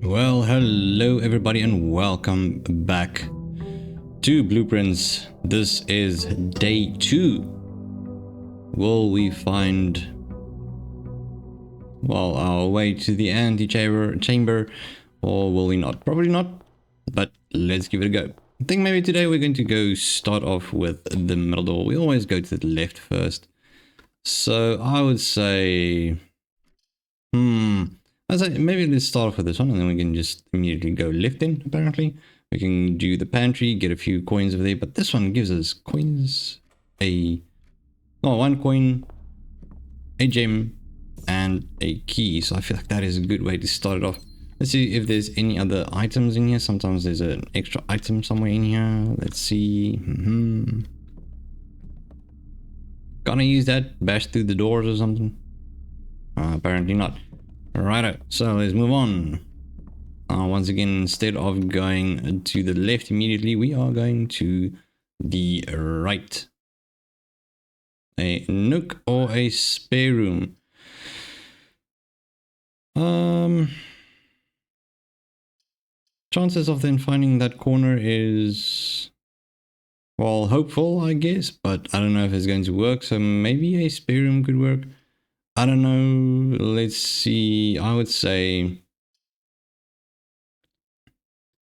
Well, hello everybody and welcome back to Blueprints. This is day 2. Will we find, well, our way to the anti-chamber, or will we not? Probably not, but let's give it a go. I think maybe today we're going to go start off with the middle door. We always go to the left first. So I would say, I'd say maybe let's start off with this one and then we can just immediately go left in, apparently. We can do the pantry, get a few coins over there, but this one gives us coins, one coin, a gem, and a key. So I feel like that is a good way to start it off. Let's see if there's any other items in here. Sometimes there's an extra item somewhere in here. Let's see. Gonna use that, bash through the doors or something? Apparently not. Righto, so let's move on. Once again, instead of going to the left immediately, we are going to the right. A nook or a spare room. Chances of then finding that corner is, well, hopeful, I guess, but I don't know if it's going to work, so maybe a spare room could work. I don't know. Let's see. I would say,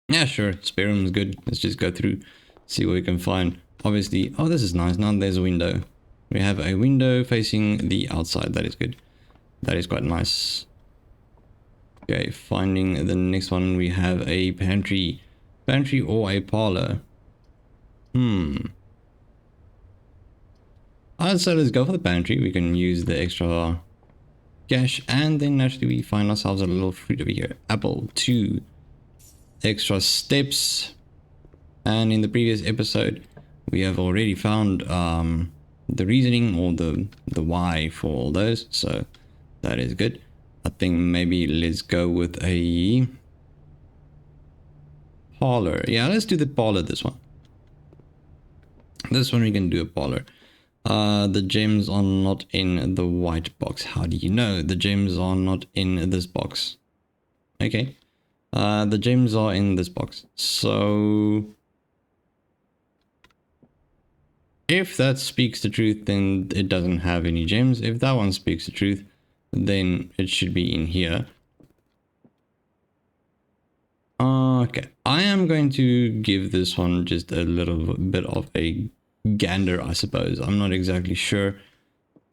yeah, sure. Spare room is good. Let's just go through, see what we can find. Obviously, oh, this is nice. Now there's a window. We have a window facing the outside. That is good. That is quite nice. Okay, finding the next one. We have a pantry or a parlor. I'd say let's go for the pantry. We can use the extra cash, and then naturally we find ourselves a little fruit over here. Apple, 2 extra steps. And in the previous episode, we have already found the reasoning or the why for all those. So that is good. I think maybe let's go with a parlor. Yeah, let's do the parlor this one. This one we can do a parlor. The gems are not in the white box. How do you know? The gems are not in this box. Okay. The gems are in this box. So if that speaks the truth, then it doesn't have any gems. If that one speaks the truth, then it should be in here. Okay. I am going to give this one just a little bit of a gander, I suppose. I'm not exactly sure.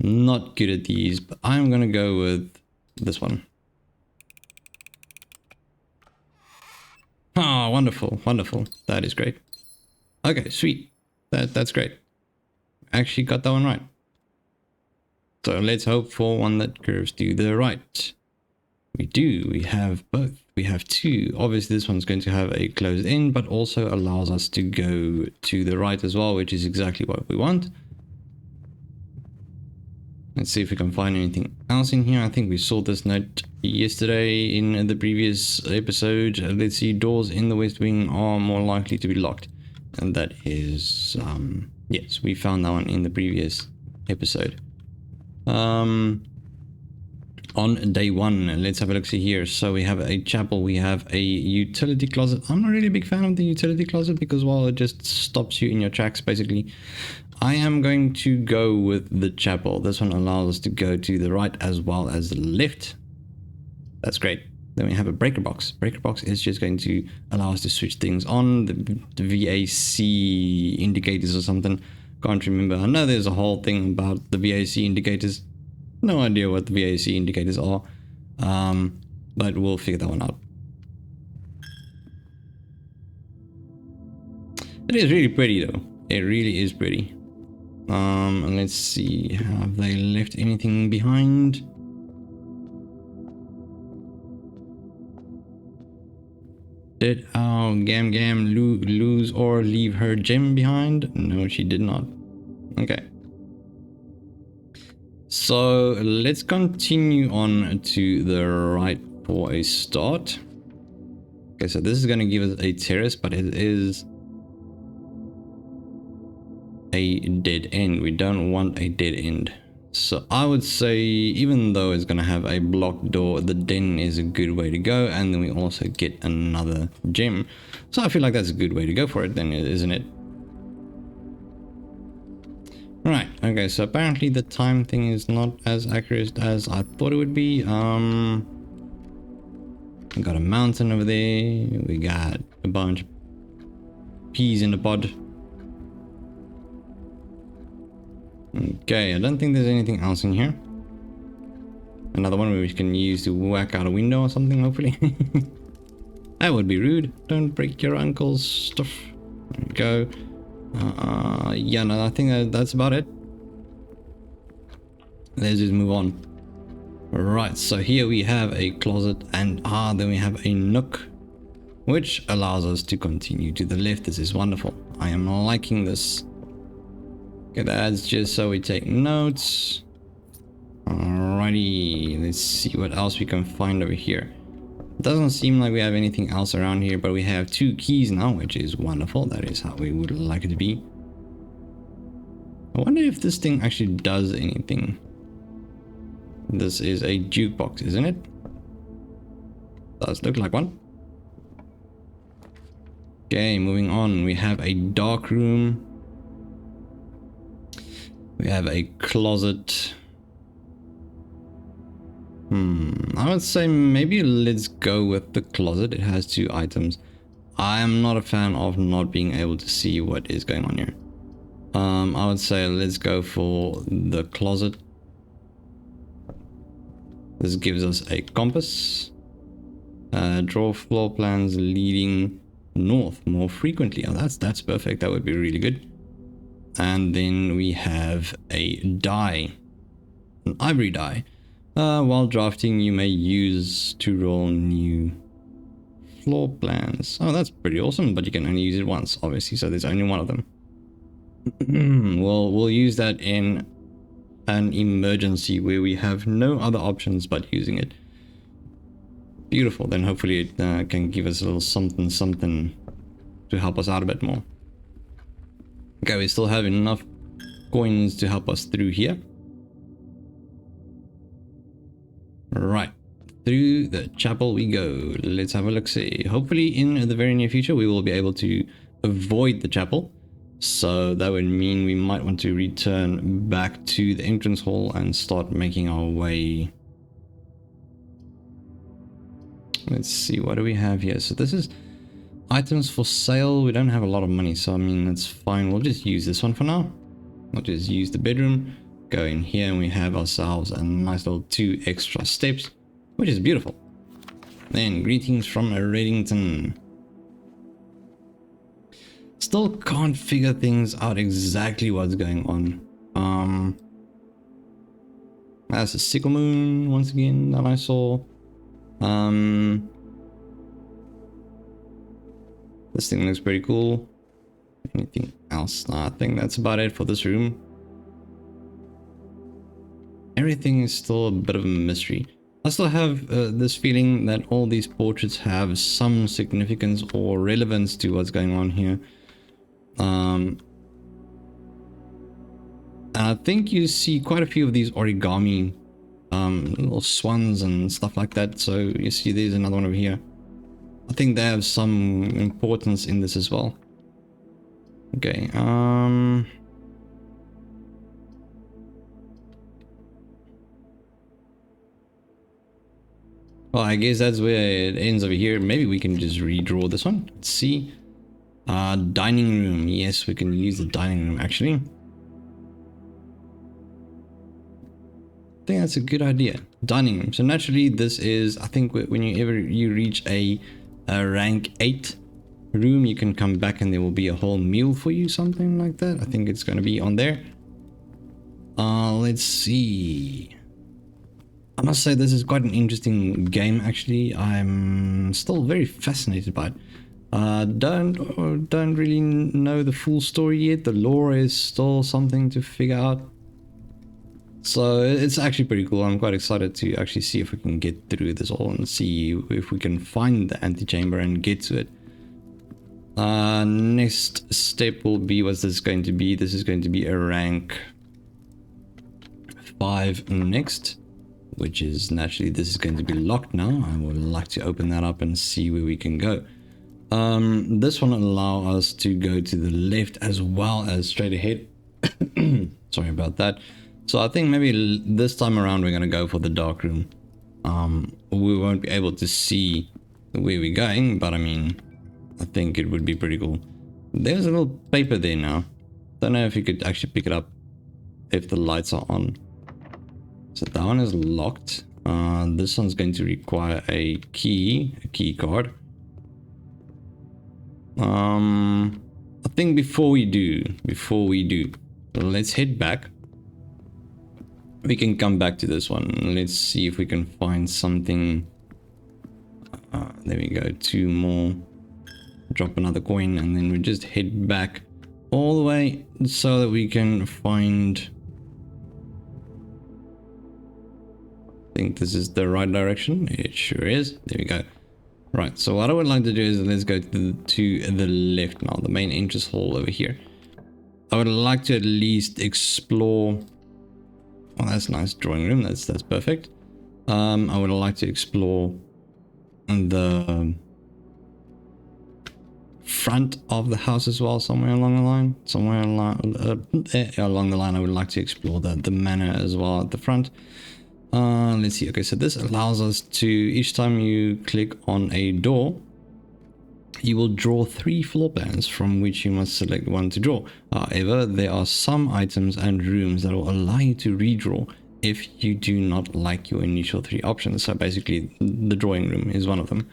Not good at these, but I'm gonna go with this one. Ah, wonderful, wonderful. That is great. Okay, sweet. That's great. Actually got that one right. So let's hope for one that curves to the right. We do. We have both. We have 2. Obviously, this one's going to have a closed end, but also allows us to go to the right as well, which is exactly what we want. Let's see if we can find anything else in here. I think we saw this note yesterday in the previous episode. Let's see. Doors in the west wing are more likely to be locked. And that is, yes, we found that one in the previous episode. On day 1, let's have a look see here. So we have a chapel, we have a utility closet. I'm not really a big fan of the utility closet because, well, it just stops you in your tracks basically. I am going to go with the chapel. This one allows us to go to the right as well as the left. That's great. Then we have a breaker box. Breaker box is just going to allow us to switch things on. The VAC indicators or something. Can't remember. I know there's a whole thing about the VAC indicators. No idea what the VAC indicators are, but we'll figure that one out. It is really pretty though. It really is pretty. And let's see, have they left anything behind? Did our Gam lose or leave her gem behind? No, she did not. Okay. So let's continue on to the right for a start. Okay, so this is going to give us a terrace, but it is a dead end. We don't want a dead end. So I would say, even though it's going to have a blocked door, the den is a good way to go. And then we also get another gem. So I feel like that's a good way to go for it then, isn't it? Right, okay, so apparently the time thing is not as accurate as I thought it would be. We got a mountain over there. We got a bunch of peas in the pod. Okay, I don't think there's anything else in here. Another one where we can use to whack out a window or something, hopefully. That would be rude. Don't break your uncle's stuff. There we go. Yeah, no, I think that's about it. Let's just move on. Right, so here we have a closet and then we have a nook, which allows us to continue to the left. This is wonderful. I am liking this. Okay, that's just so we take notes. Alrighty, let's see what else we can find over here. Doesn't seem like we have anything else around here, but we have 2 keys now, which is wonderful. That is how we would like it to be. I wonder if this thing actually does anything. This is a jukebox, isn't it? Does look like one. Okay, moving on. We have a dark room. We have a closet. I would say maybe let's go with the closet. It has 2 items. I am not a fan of not being able to see what is going on here. I would say let's go for the closet. This gives us a compass. Draw floor plans leading north more frequently. Oh, that's perfect. That would be really good. And then we have a die, an ivory die. While drafting, you may use to roll new floor plans. Oh, that's pretty awesome, but you can only use it once, obviously, so there's only one of them. We'll use that in an emergency where we have no other options but using it. Beautiful, then hopefully it can give us a little something to help us out a bit more. Okay, we still have enough coins to help us through here. Right, through the chapel we go. Let's have a look see. Hopefully in the very near future we will be able to avoid the chapel. So that would mean we might want to return back to the entrance hall and start making our way. Let's see, what do we have here? So this is items for sale. We don't have a lot of money, so I mean, that's fine. We'll just use this one for now. We'll just use the bedroom. Go in here and we have ourselves a nice little 2 extra steps, which is beautiful. Then greetings from Reddington. Still can't figure things out exactly what's going on. That's a sickle moon once again that I saw. This thing looks pretty cool. Anything else? Nah, I think that's about it for this room. Everything is still a bit of a mystery. I still have this feeling that all these portraits have some significance or relevance to what's going on here. And I think you see quite a few of these origami little swans and stuff like that. So you see there's another one over here. I think they have some importance in this as well. Okay, well, I guess that's where it ends over here. Maybe we can just redraw this one. Let's see. Dining room. Yes, we can use the dining room actually. I think that's a good idea. Dining room. So naturally this is, I think when you reach a rank 8 room, you can come back and there will be a whole meal for you, something like that. I think it's going to be on there. Let's see. I must say this is quite an interesting game actually. I'm still very fascinated by it. Don't really know the full story yet. The lore is still something to figure out. So it's actually pretty cool. I'm quite excited to actually see if we can get through this all and see if we can find the antechamber and get to it. Next step will be, what's this going to be? This is going to be a rank 5 next, which is naturally this is going to be locked now. I would like to open that up and see where we can go. This one allow us to go to the left as well as straight ahead. Sorry about that. So I think maybe this time around we're going to go for the dark room. We won't be able to see where we're going, but I mean, I think it would be pretty cool. There's a little paper there now. Don't know if you could actually pick it up if the lights are on. So that one is locked. This one's going to require a key card. I think before we do, let's head back. We can come back to this one. Let's see if we can find something. There we go, 2 more. Drop another coin, and then we just head back all the way so that we can find. I think this is the right direction. It sure is. There we go. Right, so what I would like to do is let's go to the left now, the main entrance hall over here. I would like to at least explore. Oh, that's nice drawing room. That's perfect. I would like to explore the front of the house as well, somewhere along the line. Along the line, I would like to explore the manor as well at the front. Let's see. Okay, so this allows us to, each time you click on a door, you will draw 3 floor plans from which you must select one to draw. However, there are some items and rooms that will allow you to redraw if you do not like your initial 3 options. So basically, the drawing room is one of them.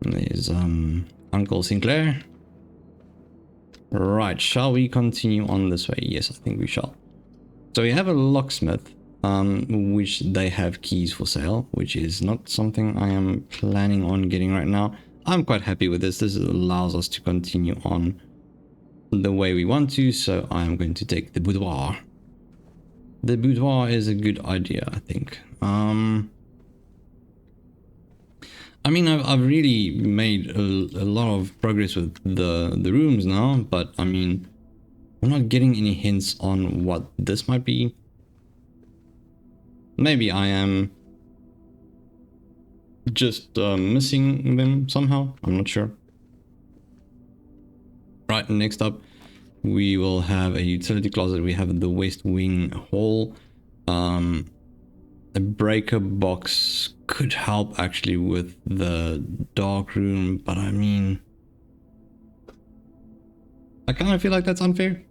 There's Uncle Sinclair. Right, shall we continue on this way? Yes, I think we shall. So we have a locksmith, which they have keys for sale, which is not something I am planning on getting right now. I'm quite happy with this. This allows us to continue on the way we want to, so I'm going to take the boudoir. The boudoir is a good idea, I think. I mean, I've really made a lot of progress with the rooms now, but I mean, I'm not getting any hints on what this might be. Maybe I am just missing them somehow. I'm not sure. Right, next up, we will have a utility closet. We have the West Wing Hall. A breaker box could help actually with the dark room, but I mean, I kind of feel like that's unfair.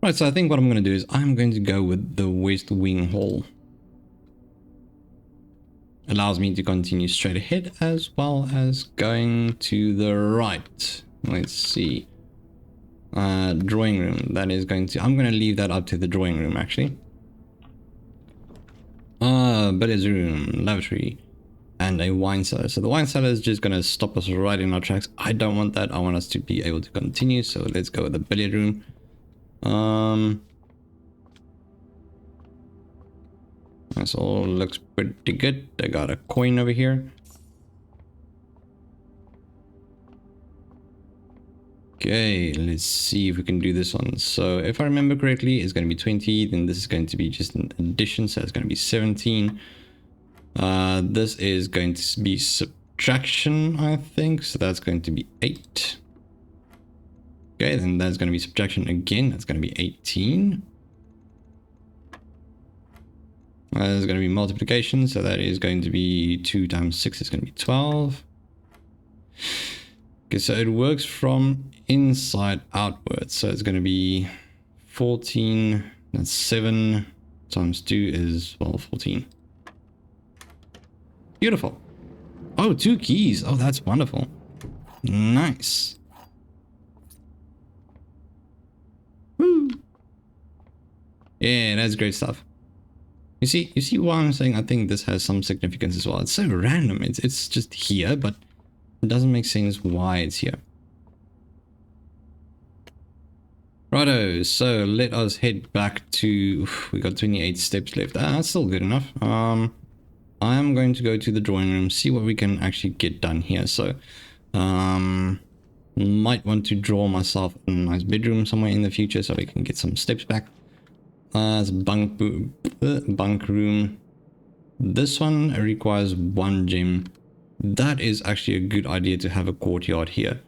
Right, so I think what I'm going to do is I'm going to go with the West Wing Hall. Allows me to continue straight ahead as well as going to the right. Let's see. Drawing room. That is going to... I'm going to leave that up to the drawing room, actually. Billiards room, lavatory, and a wine cellar. So the wine cellar is just going to stop us right in our tracks. I don't want that. I want us to be able to continue. So let's go with the billiard room. This all looks pretty good. I got a coin over here. Okay, let's see if we can do this one. So if I remember correctly, it's going to be 20. Then this is going to be just an addition. So it's going to be 17. This is going to be subtraction, I think. So that's going to be 8. Okay, then that's going to be subtraction again. That's going to be 18. There's going to be multiplication. So that is going to be 2 times 6 is going to be 12. Okay, so it works from inside outwards. So it's going to be 14. That's 7 times 2 is, well, 14. Beautiful. Oh, 2 keys. Oh, that's wonderful. Nice. Woo. Yeah, that's great stuff. You see why I'm saying I think this has some significance as well. It's so random. It's just here, but it doesn't make sense why it's here. Righto, so let us head back to... We got 28 steps left. That's still good enough. I am going to go to the drawing room, see what we can actually get done here. So, might want to draw myself a nice bedroom somewhere in the future so we can get some steps back. It's bunk room. This one requires 1 gem. That is actually a good idea to have a courtyard here.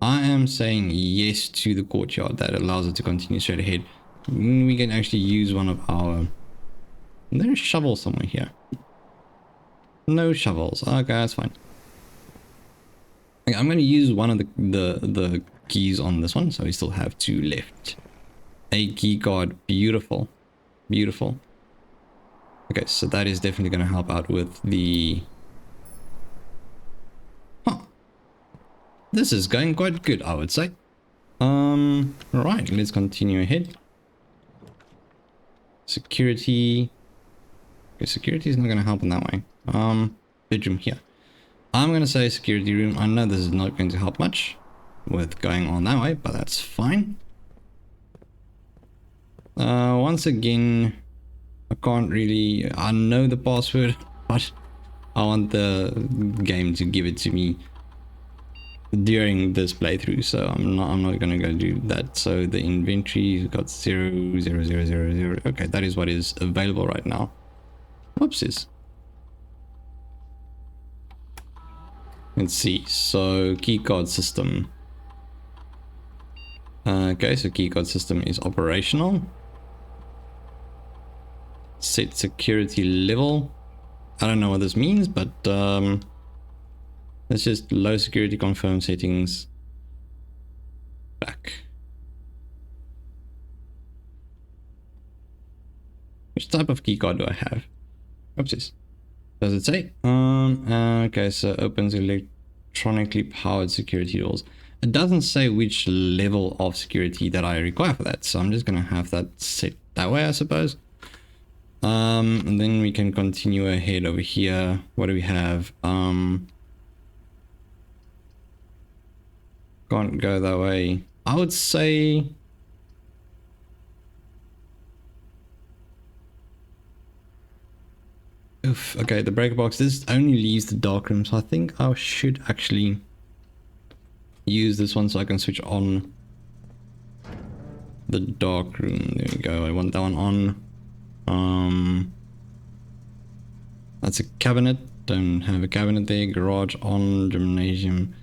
I am saying yes to the courtyard. That allows it to continue straight ahead. We can actually use one of our... There's a shovel somewhere here. No shovels. Okay, that's fine. Okay, I'm going to use one of the keys on this one, so we still have 2 left. A key card. Beautiful. Beautiful. Okay, so that is definitely going to help out with the... Huh. This is going quite good, I would say. Right, let's continue ahead. Security. Okay, security is not going to help in that way. Bedroom here. I'm going to say security room. I know this is not going to help much with going on that way, but that's fine. Once again, I can't really... I know the password, but I want the game to give it to me during this playthrough, so I'm not going to go do that. So the inventory has got 0, 0, 0, 0, 0. Okay, that is what is available right now. Whoopsies. Let's see. So keycard system. Okay, so keycard system is operational. Set security level. I don't know what this means, but let's just low security confirm settings. Back. Which type of keycard do I have? Oopsies. Does it say? Okay, so opens electronically powered security doors. It doesn't say which level of security that I require for that, so I'm just gonna have that set that way, I suppose. And then we can continue ahead over here. What do we have? Can't go that way. I would say... Oof, okay, the breaker box. This only leaves the dark room, so I think I should actually use this one so I can switch on the dark room. There we go. I want that one on. That's a cabinet. Don't have a cabinet there. Garage on. Gymnasium.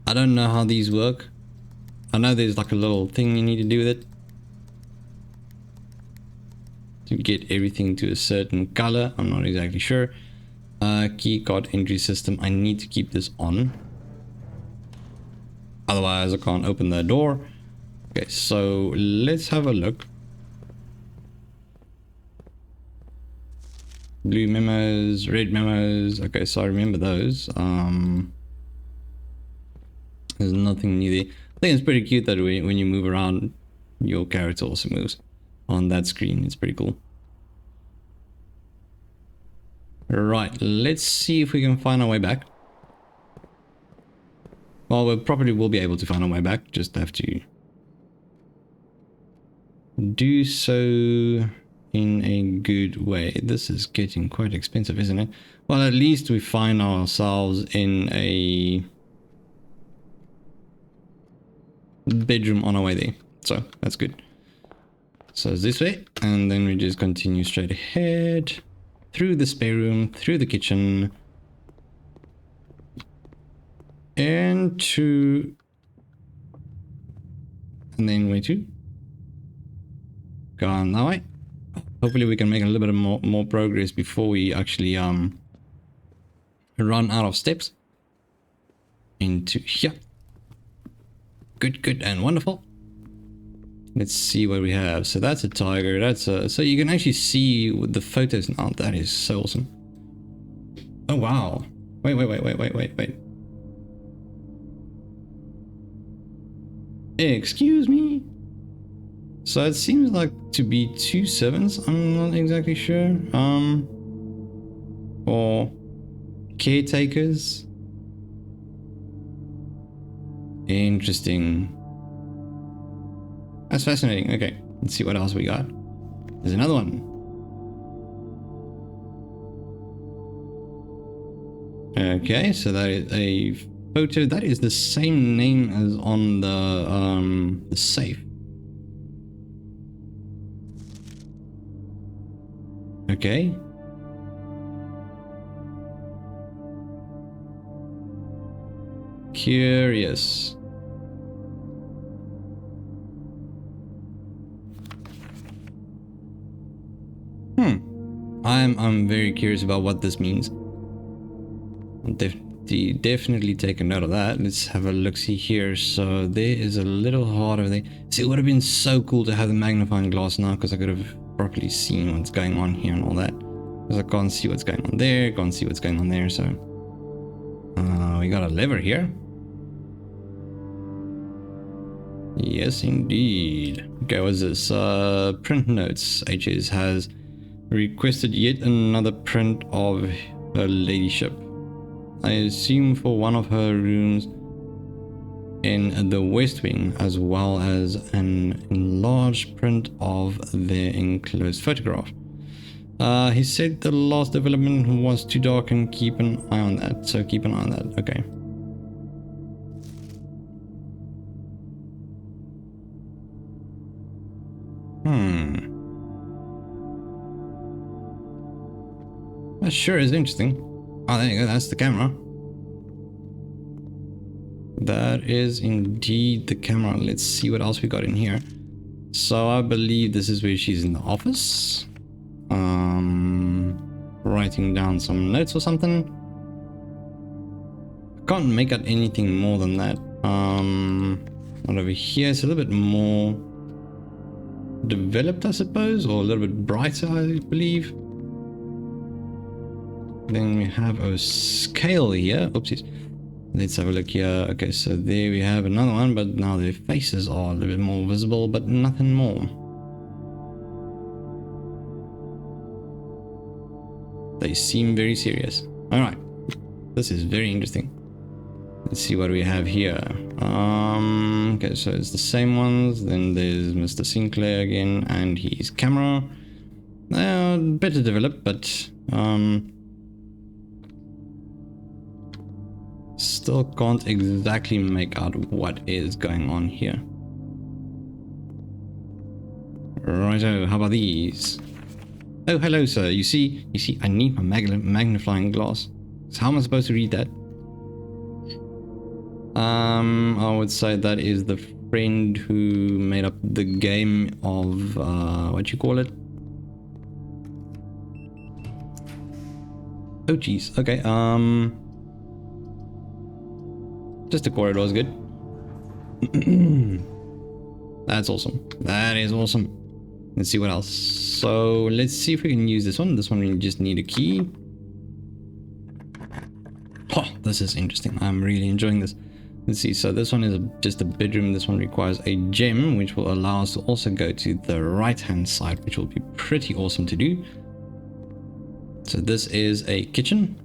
I don't know how these work. I know there's like a little thing you need to do with it to get everything to a certain color. I'm not exactly sure. Key card entry system. I need to keep this on. Otherwise I can't open the door. Okay, so let's have a look. Blue memos, red memos. Okay, so I remember those. There's nothing new there. I think it's pretty cute that when you move around, your character also moves on that screen. It's pretty cool. Right, let's see if we can find our way back. Well, we probably will be able to find our way back. Just have to do so in a good way. This is getting quite expensive, isn't it? Well, at least we find ourselves in a bedroom on our way there. So that's good. So it's this way, and then we just continue straight ahead through the spare room, through the kitchen, and to... And then where to? Go on that way. Hopefully we can make a little bit of more progress before we actually run out of steps. Into here. Good, good, and wonderful. Let's see what we have. So that's a tiger. That's a... So you can actually see with the photos now. That is so awesome. Oh, wow. Wait. Excuse me? So it seems like to be 2 servants. I'm not exactly sure. Or caretakers. Interesting. That's fascinating. Okay, let's see what else we got. There's another one. Okay, so that is a photo, that is the same name as on the safe. Okay. Curious. I'm very curious about what this means. Definitely take a note of that. Let's have a look-see here. So there is a little heart over there. See, it would have been so cool to have the magnifying glass now, because I could have properly seen what's going on here and all that. Because I can't see what's going on there, can't see what's going on there, so... we got a lever here. Yes, indeed. Okay, what's this? Print notes. HS has requested yet another print of her ladyship. I assume for one of her rooms in the West Wing, as well as an enlarged print of their enclosed photograph. He said the last development was too dark and keep an eye on that. So keep an eye on that. Okay. That sure is interesting. Oh, there you go. That's the camera. That is indeed the camera. Let's see what else we got in here. So I believe this is where she's in the office. Writing down some notes or something. I can't make out anything more than that. Not over here. It's a little bit more developed, I suppose, or a little bit brighter, I believe. Then we have a scale here. Oopsies. Let's have a look here. Okay, so there we have another one, but now their faces are a little bit more visible, but nothing more. They seem very serious. Alright. This is very interesting. Let's see what we have here. Okay, so it's the same ones. Then there's Mr. Sinclair again, and his camera. Better developed, but still can't exactly make out what is going on here. Righto, how about these? Oh, hello, sir. You see, I need my magnifying glass. So how am I supposed to read that? I would say that is the friend who made up the game of, what you call it? Oh, jeez. Okay, just the corridor is good. That's awesome. That is awesome. Let's see what else. So let's see if we can use this one. This one we just need a key. Oh, this is interesting. I'm really enjoying this. Let's see. So this one is just a bedroom. This one requires a gem, which will allow us to also go to the right-hand side, which will be pretty awesome to do. So this is a kitchen.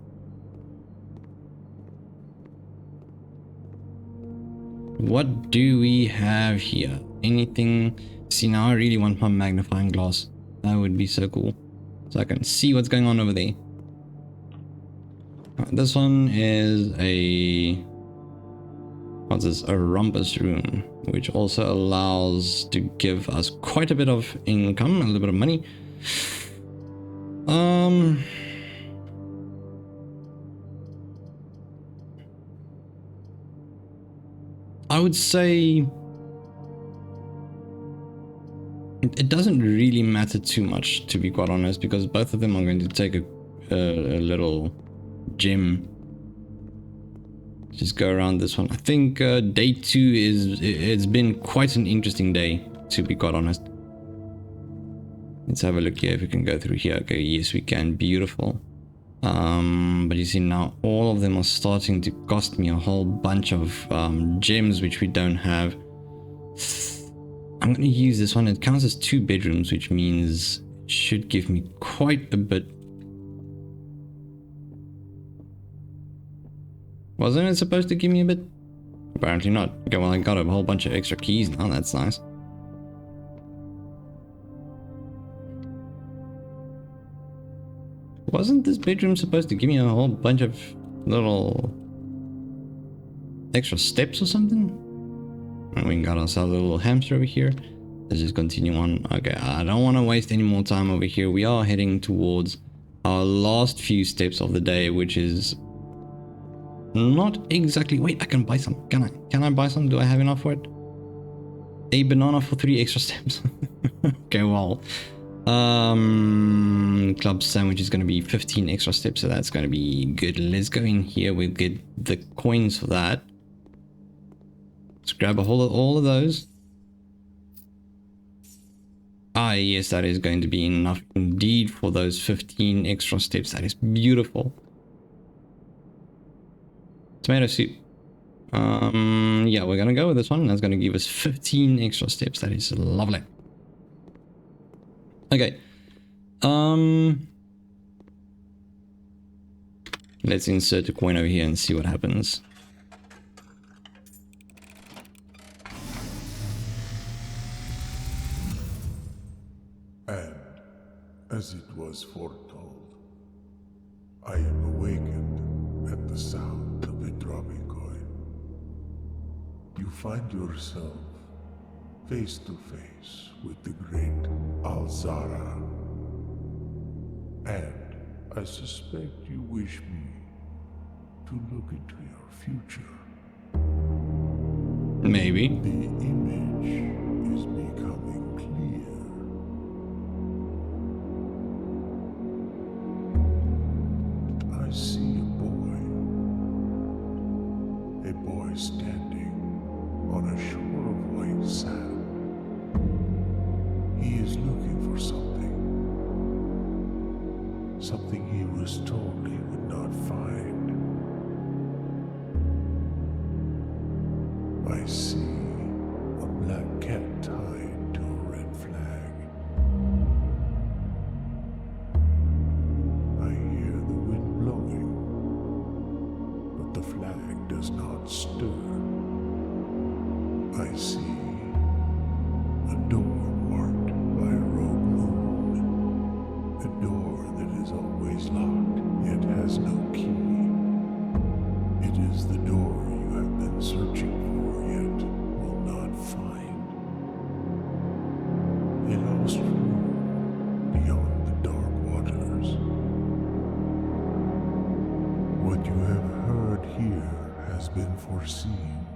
What do we have here? Anything? See, now I really want my magnifying glass. That would be so cool. So I can see what's going on over there. This one is a... what's this? A rumpus room, which also allows to give us quite a bit of income, a little bit of money. I would say it doesn't really matter too much, to be quite honest, because both of them are going to take a little gym. Just go around this one. I think day 2 it's been quite an interesting day, to be quite honest. Let's have a look here if we can go through here. Okay, yes we can. Beautiful. But you see now all of them are starting to cost me a whole bunch of gems which we don't have. I'm going to use this one. It counts as 2 bedrooms, which means it should give me quite a bit. Wasn't it supposed to give me a bit? Apparently not. Okay, well I got a whole bunch of extra keys now. That's nice. Wasn't this bedroom supposed to give me a whole bunch of little extra steps or something. And we got ourselves a little hamster over here. Let's just continue on. Okay, I don't want to waste any more time over here. We are heading towards our last few steps of the day, which is not exactly... Wait, I can buy some. Can I? Can I buy some? Do I have enough for it? A banana for 3 extra steps. Okay, well, club sandwich is going to be 15 extra steps, so that's going to be good. Let's go in here. We'll get the coins for that. Let's grab a hold of all of those. Ah, yes, that is going to be enough indeed for those 15 extra steps. That is beautiful. Tomato soup. Yeah, we're gonna go with this one. That's gonna give us 15 extra steps. That is lovely. Okay. Let's insert a coin over here and see what happens. And as it was foretold, I am awakened at the sound of a dropping coin. You find yourself face to face with the great Alzara. And I suspect you wish me to look into your future. Maybe. The image is becoming clear. I see a boy standing on a shore of white sand. He is looking for something he was told he would not find. I see a black cat tied to a red flag. I hear the wind blowing, but the flag does not stir. I see a door marked by a rogue moon, a door that is always locked, yet has no key. It is the door you have been searching for, yet will not find. A lost room beyond the dark waters. What you have heard here has been foreseen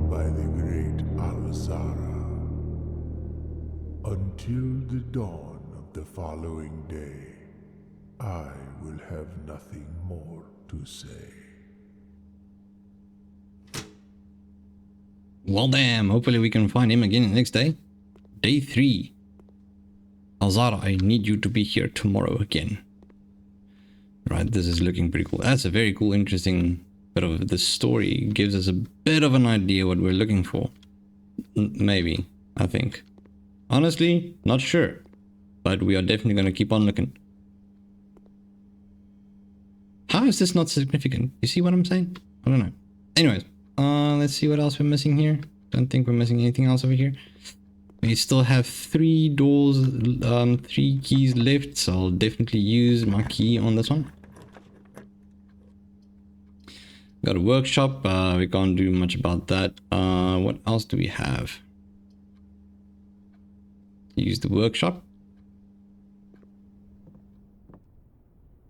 by the great Alzara. Until the dawn of the following day, I will have nothing more to say. Well, damn. Hopefully we can find him again the next day. Day 3. Alzara, I need you to be here tomorrow again. Right, this is looking pretty cool. That's a very cool, interesting bit of the story. It gives us a bit of an idea what we're looking for. Maybe, I think. Honestly, not sure. But we are definitely going to keep on looking. How is this not significant? You see what I'm saying? I don't know. Anyways, let's see what else we're missing here. Don't think we're missing anything else over here. We still have 3 doors, 3 keys left, so I'll definitely use my key on this one. Got a workshop, we can't do much about that. What else do we have? Use the workshop.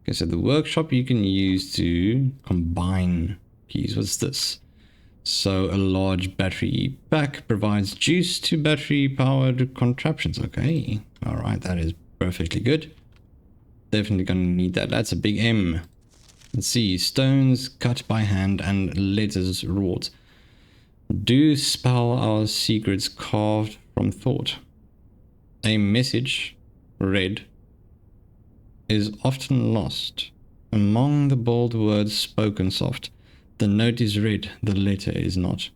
Okay, so the workshop you can use to combine keys. What's this? So a large battery pack provides juice to battery powered contraptions. Okay, all right, that is perfectly good. Definitely gonna need that. That's a big M. Let's see, stones cut by hand and letters wrought. Do spell our secrets carved from thought. A message read is often lost among the bold words spoken soft. The note is read, the letter is not.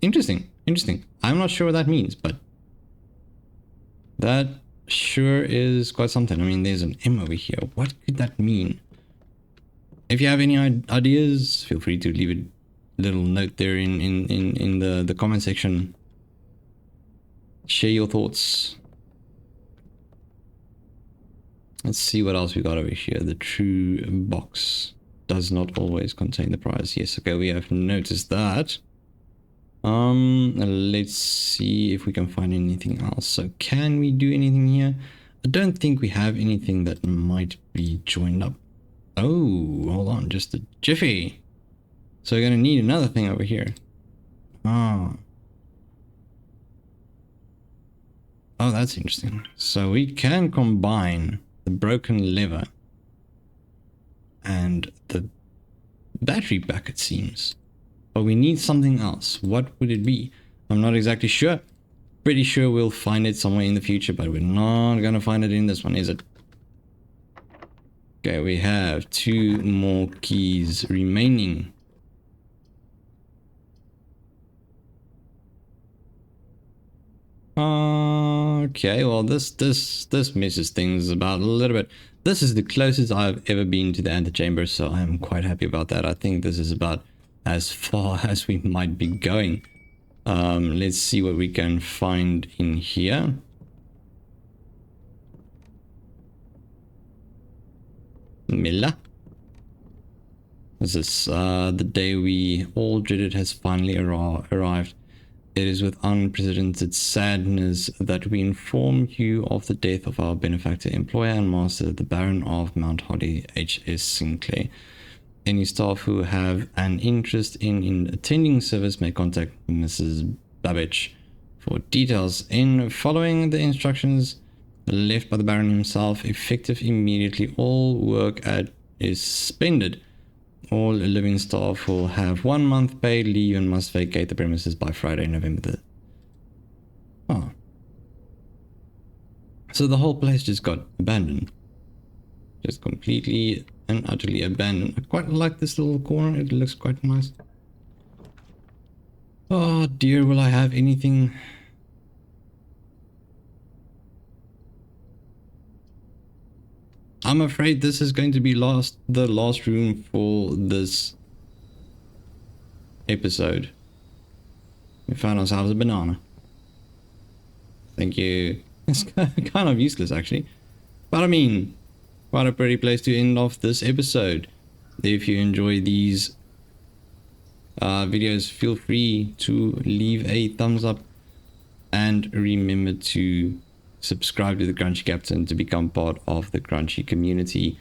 Interesting, interesting. I'm not sure what that means, but that sure is quite something. I mean, there's an M over here. What could that mean? If you have any ideas, feel free to leave a little note there in the comment section. Share your thoughts. Let's see what else we got over here. The true box. does not always contain the prize. Yes, okay, we have noticed that. Let's see if we can find anything else. So can we do anything here? I don't think we have anything that might be joined up. Oh, hold on, just a jiffy. So we're gonna need another thing over here. Oh, that's interesting. So we can combine the broken lever and the battery pack, it seems. But we need something else. What would it be? I'm not exactly sure. Pretty sure we'll find it somewhere in the future, but we're not gonna find it in this one, is it? Okay, we have 2 more keys remaining. Okay, well this messes things about a little bit. This is the closest I've ever been to the antechamber, so I'm quite happy about that. I think this is about as far as we might be going. Let's see what we can find in here. Milla. This is the day we all dreaded has finally arrived. It is with unprecedented sadness that we inform you of the death of our benefactor, employer, and master, the Baron of Mount Holly, H.S. Sinclair. Any staff who have an interest in attending service may contact Mrs. Babbage for details. In following the instructions left by the Baron himself, effective immediately, all work is suspended. All living staff will have 1 month paid leave and must vacate the premises by Friday, November the... Oh. So the whole place just got abandoned. Just completely and utterly abandoned. I quite like this little corner. It looks quite nice. Oh dear, will I have anything... I'm afraid this is going to be the last room for this episode. We found ourselves a banana. Thank you. It's kind of useless actually. But I mean, what a pretty place to end off this episode. If you enjoy these videos, feel free to leave a thumbs up. And remember to subscribe to the Crunchy Captain to become part of the Crunchy community.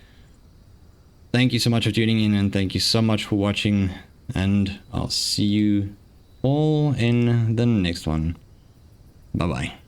Thank you so much for tuning in, and thank you so much for watching, and I'll see you all in the next one. Bye bye.